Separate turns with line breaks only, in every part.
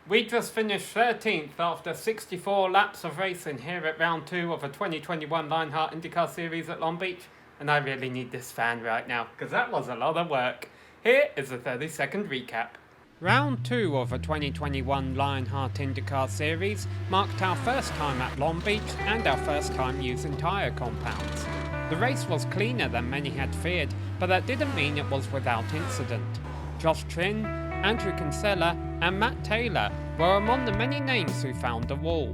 We just finished 13th after 64 laps of racing here at round 2 of a 2021 Lionheart IndyCar Series at Long Beach, and I really need this fan right now, because that was a lot of work. Here is a 30-second recap. Round 2 of a 2021 Lionheart IndyCar Series marked our first time at Long Beach and our first time using tyre compounds. The race was cleaner than many had feared, but that didn't mean it was without incident. Josh Trin, Andrew Kinsella, and Matt Taylor were among the many names who found a wall.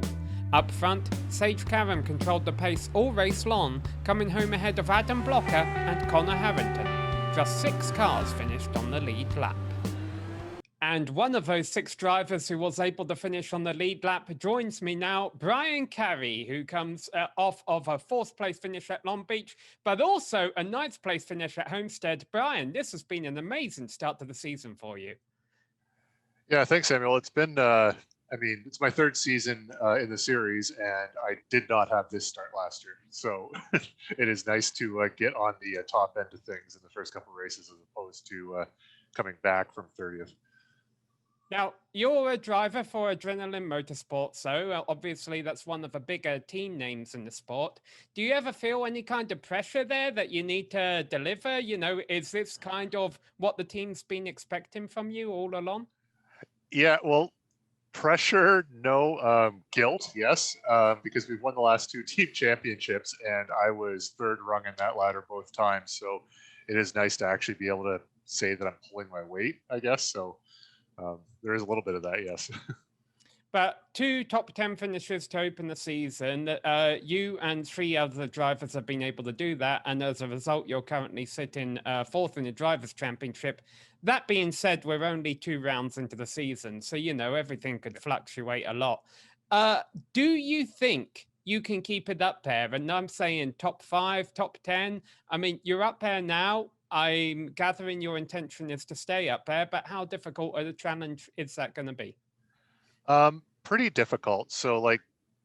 Up front, Sage Karam controlled the pace all race long, coming home ahead of Adam Blocker and Connor Harrington. Just 6 cars finished on the lead lap. And one of those 6 drivers who was able to finish on the lead lap joins me now, Bryan Carey, who comes off of a 4th place finish at Long Beach, but also a 9th place finish at Homestead. Bryan, this has been an amazing start to the season for you.
Yeah, thanks, Samuel. It's been, it's my 3rd season in the series, and I did not have this start last year. So it is nice to get on the top end of things in the first couple of races as opposed to coming back from 30th.
Now, you're a driver for Adrenaline Motorsports, so obviously that's one of the bigger team names in the sport. Do you ever feel any kind of pressure there that you need to deliver? You know, is this kind of what the team's been expecting from you all along?
Yeah, well, pressure, no. Guilt, yes, because we've won the last 2 team championships, and I was 3rd rung in that ladder both times. So it is nice to actually be able to say that I'm pulling my weight, I guess. So there is a little bit of that, yes.
But 2 top 10 finishes to open the season. You and 3 other drivers have been able to do that. And as a result, you're currently sitting 4th in the Drivers' Championship. That being said, we're only 2 rounds into the season. So, you know, everything could fluctuate a lot. Do you think you can keep it up there? And I'm saying top 5, top 10. I mean, you're up there now. I'm gathering your intention is to stay up there. But how difficult a challenge is that going to be?
Pretty difficult. So like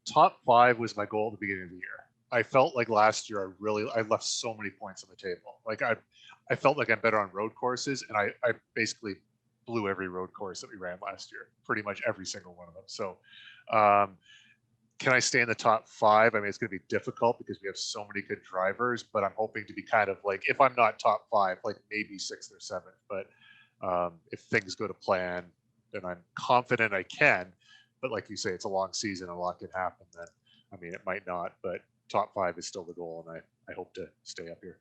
top 5 was my goal at the beginning of the year. I felt like last year I left so many points on the table. Like I felt like I'm better on road courses, and I basically blew every road course that we ran last year, pretty much every single one of them. So um, can I stay in the top 5? I mean, it's going to be difficult because we have so many good drivers, but I'm hoping to be kind of like, if I'm not top 5, like maybe 6th or 7th. But if things go to plan, then I'm confident I can. But like you say, it's a long season, a lot can happen. Then, I mean, it might not, but top 5 is still the goal, and I hope to stay up here.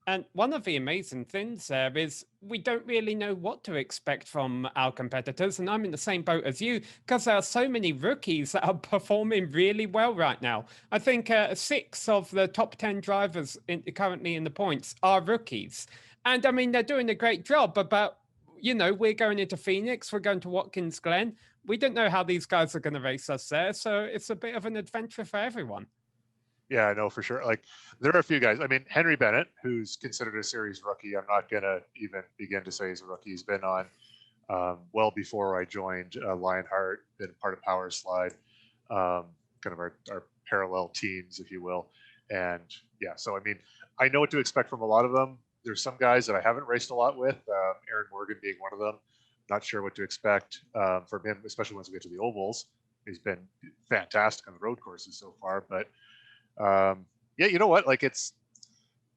And one of the amazing things there is we don't really know what to expect from our competitors. And I'm in the same boat as you because there are so many rookies that are performing really well right now. I think 6 of the top 10 drivers currently in the points are rookies. And I mean, they're doing a great job. But, you know, we're going into Phoenix, we're going to Watkins Glen. We don't know how these guys are going to race us there. So it's a bit of an adventure for everyone.
Yeah, I know for sure. Like there are a few guys. I mean, Henry Bennett, who's considered a series rookie. I'm not gonna even begin to say he's a rookie. He's been on well before I joined Lionheart, been part of Power Slide, kind of our parallel teams, if you will. And yeah, so I mean, I know what to expect from a lot of them. There's some guys that I haven't raced a lot with, Aaron Morgan being one of them. Not sure what to expect from him, especially once we get to the ovals. He's been fantastic on the road courses so far, but yeah, you know what? Like it's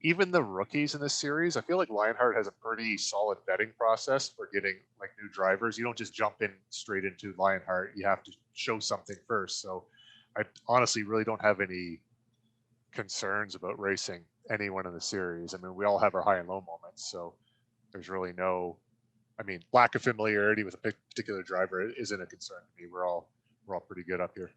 even the rookies in this series. I feel like Lionheart has a pretty solid vetting process for getting like new drivers. You don't just jump in straight into Lionheart. You have to show something first. So I honestly really don't have any concerns about racing anyone in the series. I mean, we all have our high and low moments. So there's really no, I mean, lack of familiarity with a particular driver isn't a concern to me. We're all pretty good up here.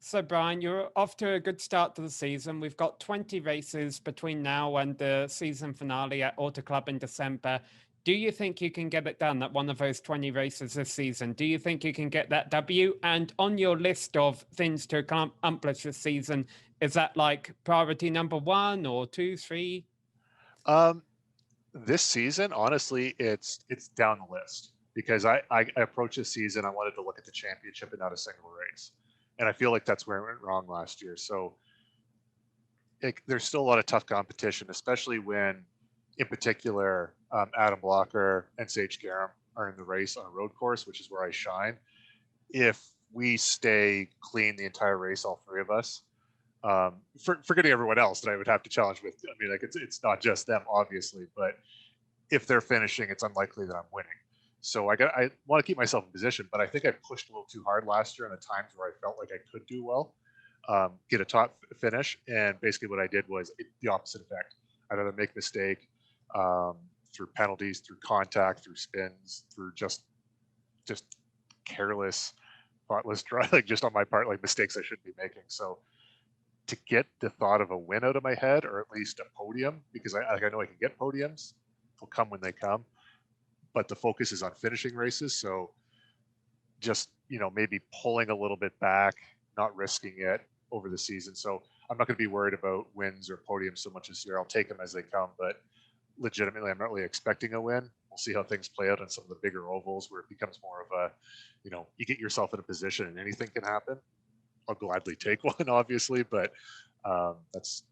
So, Bryan, you're off to a good start to the season. We've got 20 races between now and the season finale at Auto Club in December. Do you think you can get it done at one of those 20 races this season? Do you think you can get that W? And on your list of things to accomplish this season, is that like priority number 1 or 2, 3?
Um, this season, honestly, it's down the list because I approached this season. I wanted to look at the championship and not a single race, and I feel like that's where I went wrong last year. So there's still a lot of tough competition, especially when, in particular, Adam Blocker and Sage Garum are in the race on a road course, which is where I shine. If we stay clean the entire race, all three of us, forgetting everyone else that I would have to challenge with. I mean, like it's not just them, obviously, but if they're finishing, it's unlikely that I'm winning. So I want to keep myself in position, but I think I pushed a little too hard last year on the times where I felt like I could do well, get a top finish, and basically what I did was the opposite effect. I'd either make a mistake through penalties, through contact, through spins, through just careless, thoughtless drive, like just on my part, like mistakes I shouldn't be making. So to get the thought of a win out of my head, or at least a podium, because I know I can get podiums, will come when they come, but the focus is on finishing races. So just, maybe pulling a little bit back, not risking it over the season. So I'm not going to be worried about wins or podiums so much this year. I'll take them as they come, but legitimately, I'm not really expecting a win. We'll see how things play out on some of the bigger ovals where it becomes more of a, you get yourself in a position and anything can happen. I'll gladly take one, obviously, but that's,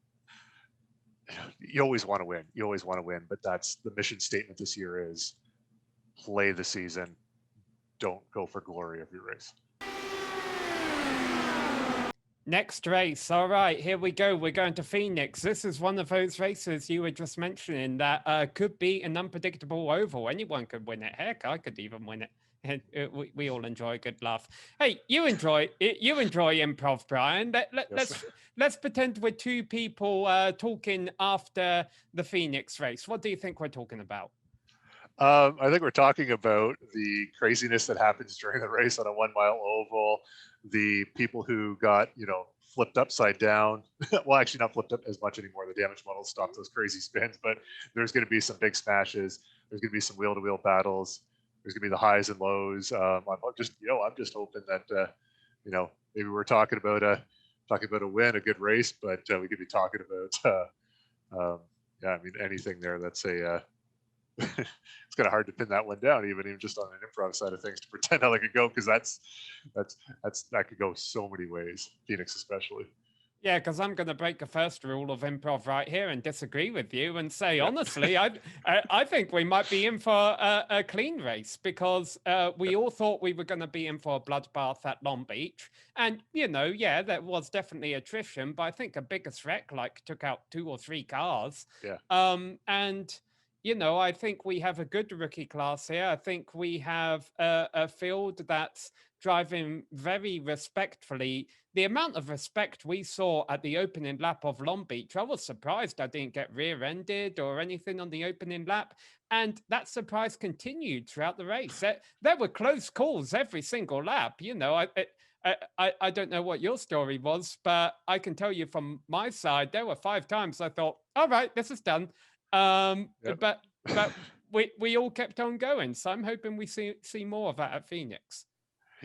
you always want to win. You always want to win, but that's the mission statement this year is play the season. Don't go for glory every race.
Next race. All right, here we go. We're going to Phoenix. This is one of those races you were just mentioning that could be an unpredictable oval. Anyone could win it. Heck, I could even win it. And we all enjoy a good laugh. Hey, you enjoy improv, Brian.
Yes.
Let's pretend we're two people talking after the Phoenix race. What do you think we're talking about?
I think we're talking about the craziness that happens during the race on a 1 mile oval, the people who got, flipped upside down. Well, actually not flipped up as much anymore. The damage models stopped those crazy spins, but there's going to be some big smashes. There's going to be some wheel to wheel battles. There's going to be the highs and lows. I'm just hoping that, maybe we're talking about a win, a good race, but we could be talking about, I mean, anything there. That's a, it's kind of hard to pin that one down, even just on an improv side of things, to pretend how it could go, because that could go so many ways. Phoenix, especially.
Yeah, because I'm going to break the first rule of improv right here and disagree with you and say,
Yep.
honestly, I think we might be in for a clean race because we all thought we were going to be in for a bloodbath at Long Beach. And, yeah, there was definitely attrition, but I think a biggest wreck took out 2 or 3 cars.
Yeah.
And I think we have a good rookie class here. I think we have a field that's driving very respectfully. The amount of respect we saw at the opening lap of Long Beach, I was surprised I didn't get rear-ended or anything on the opening lap. And that surprise continued throughout the race. There were close calls every single lap. I don't know what your story was, but I can tell you from my side, there were 5 times I thought, all right, this is done.
Yep.
But we all kept on going. So I'm hoping we see more of that at Phoenix.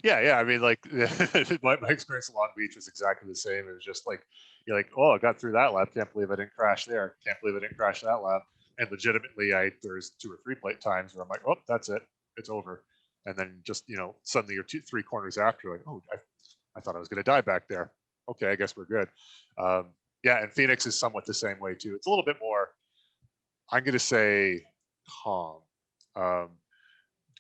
Yeah. I mean, like my experience at Long Beach was exactly the same. It was just like, you're like, oh, I got through that lap. Can't believe I didn't crash there. Can't believe I didn't crash that lap. And legitimately, there's 2 or 3 plate times where I'm like, oh, that's it. It's over. And then just, suddenly you're 2, 3 corners after, like, oh, I thought I was going to die back there. Okay, I guess we're good. Yeah, and Phoenix is somewhat the same way too. It's a little bit more, I'm going to say, calm.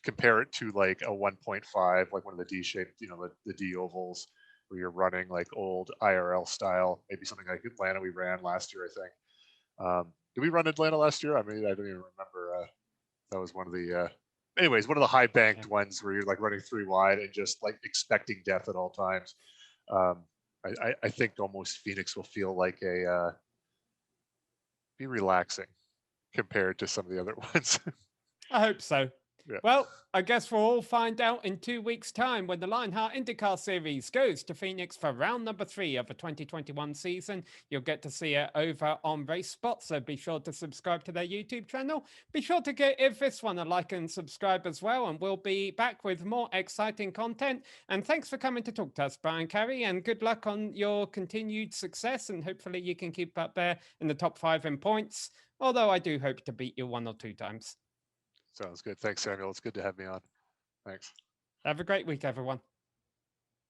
Compare it to like a 1.5, like one of the D shaped, the D ovals where you're running like old IRL style, maybe something like Atlanta we ran last year, I think. Did we run Atlanta last year? I mean, I don't even remember. That was one of the, anyways, one of the high banked ones where you're like running 3 wide and just like expecting death at all times. I think almost Phoenix will feel like be relaxing compared to some of the other ones.
I hope so.
Yeah.
Well, I guess we'll all find out in 2 weeks' time when the Lionheart IndyCar Series goes to Phoenix for round number 3 of the 2021 season. You'll get to see it over on Race Spot, so be sure to subscribe to their YouTube channel. Be sure to give this one a like and subscribe as well, and we'll be back with more exciting content. And thanks for coming to talk to us, Bryan Carey, and good luck on your continued success, and hopefully you can keep up there in the top 5 in points, although I do hope to beat you 1 or 2 times.
Sounds good. Thanks, Samuel. It's good to have me on. Thanks.
Have a great week, everyone.